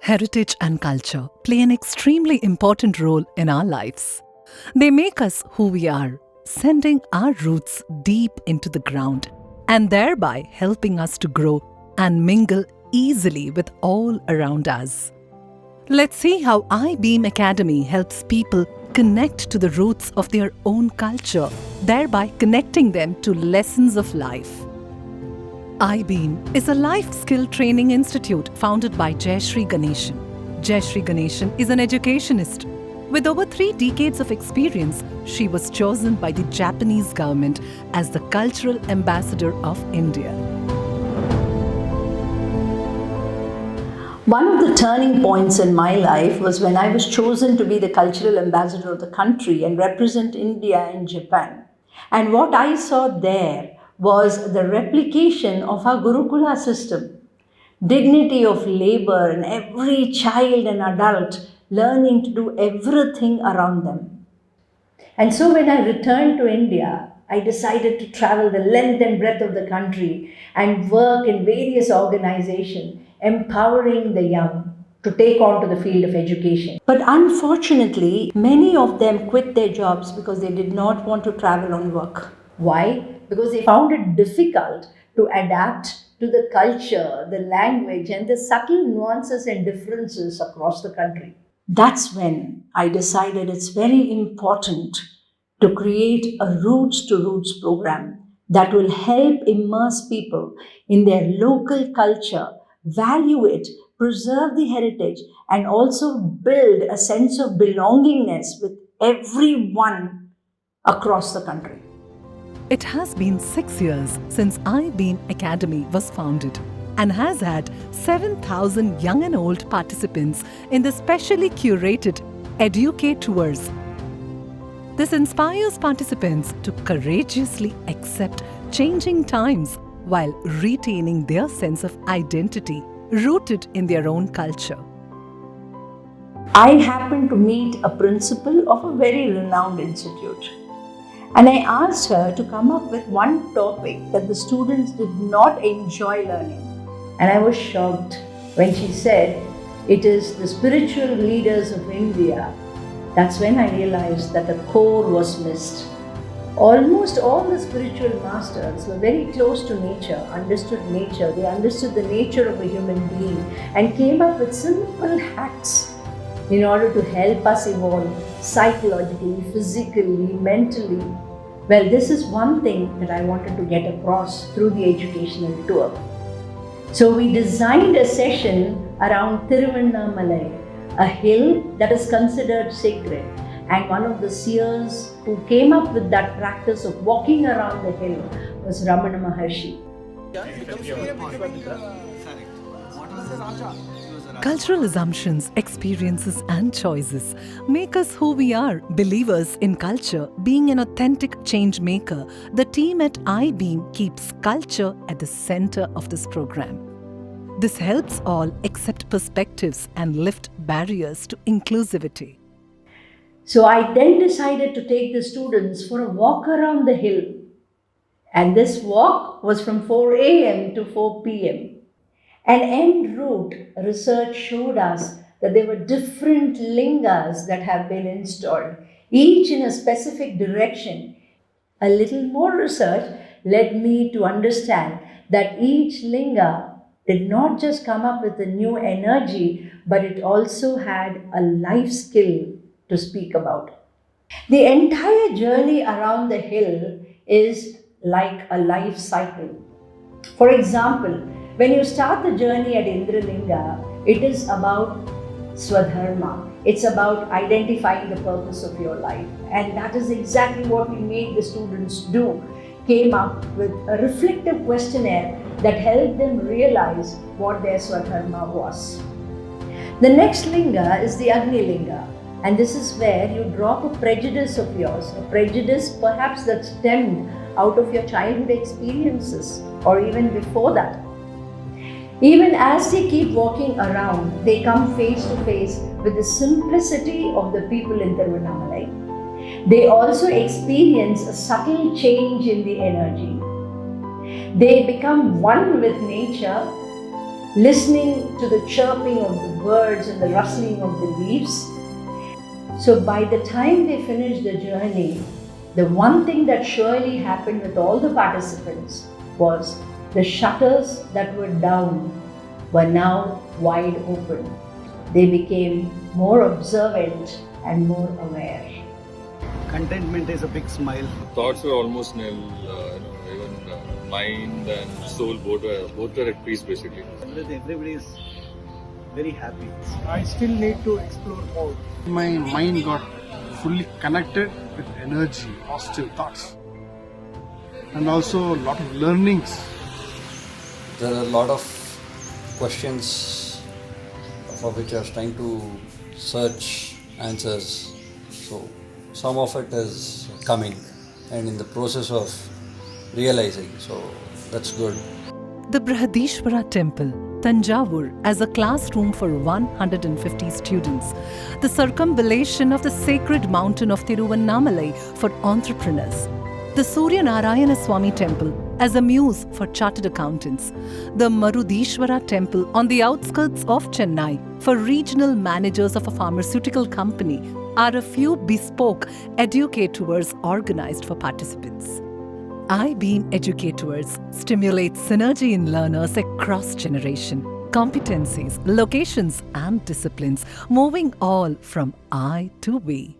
Heritage and culture play an extremely important role in our lives. They make us who we are, sending our roots deep into the ground and thereby helping us to grow and mingle easily with all around us. Let's see how iBeam Academy helps people connect to the roots of their own culture, thereby connecting them to lessons of life. iBeam is a life skill training institute founded by Jayashree Ganeshan. Jayashree Ganeshan is an educationist. With over 3 decades of experience, she was chosen by the Japanese government as the Cultural Ambassador of India. One of the turning points in my life was when I was chosen to be the cultural ambassador of the country and represent India in Japan. And what I saw there was the replication of our Gurukula system. Dignity of labor and every child and adult learning to do everything around them. And so when I returned to India, I decided to travel the length and breadth of the country and work in various organizations, empowering the young to take on to the field of education. But unfortunately, many of them quit their jobs because they did not want to travel on work. Why? Because they found it difficult to adapt to the culture, the language, and the subtle nuances and differences across the country. That's when I decided it's very important to create a roots to roots program that will help immerse people in their local culture, value it, preserve the heritage, and also build a sense of belongingness with everyone across the country. It has been 6 years since iBeam Academy was founded and has had 7,000 young and old participants in the specially curated Educate Tours. This inspires participants to courageously accept changing times while retaining their sense of identity rooted in their own culture. I happened to meet a principal of a very renowned institute. And I asked her to come up with one topic that the students did not enjoy learning. And I was shocked when she said, it is the spiritual leaders of India. That's when I realized that the core was missed. Almost all the spiritual masters were very close to nature, understood nature, they understood the nature of a human being and came up with simple hacks in order to help us evolve psychologically, physically, mentally. Well, this is one thing that I wanted to get across through the educational tour. So we designed a session around Tiruvannamalai, a hill that is considered sacred. And one of the seers who came up with that practice of walking around the hill was Ramana Maharshi. Cultural assumptions, experiences, and choices make us who we are. Believers in culture, being an authentic change maker, the team at iBeam keeps culture at the center of this program. This helps all accept perspectives and lift barriers to inclusivity. So I then decided to take the students for a walk around the hill. And this walk was from 4 a.m. to 4 p.m. And en route, research showed us that there were different lingas that have been installed, each in a specific direction. A little more research led me to understand that each linga did not just come up with a new energy, but it also had a life skill to speak about. The entire journey around the hill is like a life cycle. For example, when you start the journey at Indralinga, it is about Swadharma. It's about identifying the purpose of your life. And that is exactly what we made the students do. Came up with a reflective questionnaire that helped them realize what their Swadharma was. The next linga is the Agni Linga. And this is where you drop a prejudice of yours, a prejudice perhaps that stemmed out of your childhood experiences or even before that. Even as they keep walking around, they come face to face with the simplicity of the people in Tiruvannamalai. They also experience a subtle change in the energy. They become one with nature listening to the chirping of the birds and the rustling of the leaves. So by the time they finished the journey, the one thing that surely happened with all the participants was the shutters that were down were now wide open. They became more observant and more aware. Contentment is a big smile. Thoughts were almost nil. Even mind and soul both were at peace basically. Everybody is very happy. I still need to explore more. My mind got fully connected with energy, positive thoughts, and also a lot of learnings. There are a lot of questions for which I was trying to search answers. So some of it is coming and in the process of realizing. So that's good. The Brihadishwara Temple, Tanjavur, as a classroom for 150 students. The circumvallation of the sacred mountain of Tiruvannamalai for entrepreneurs. The Surya Narayana Swami Temple as a muse for chartered accountants. The Marudishwara Temple on the outskirts of Chennai for regional managers of a pharmaceutical company are a few bespoke educators organized for participants. I-Beam Educators stimulates synergy in learners across generation, competencies, locations and disciplines, moving all from I to we.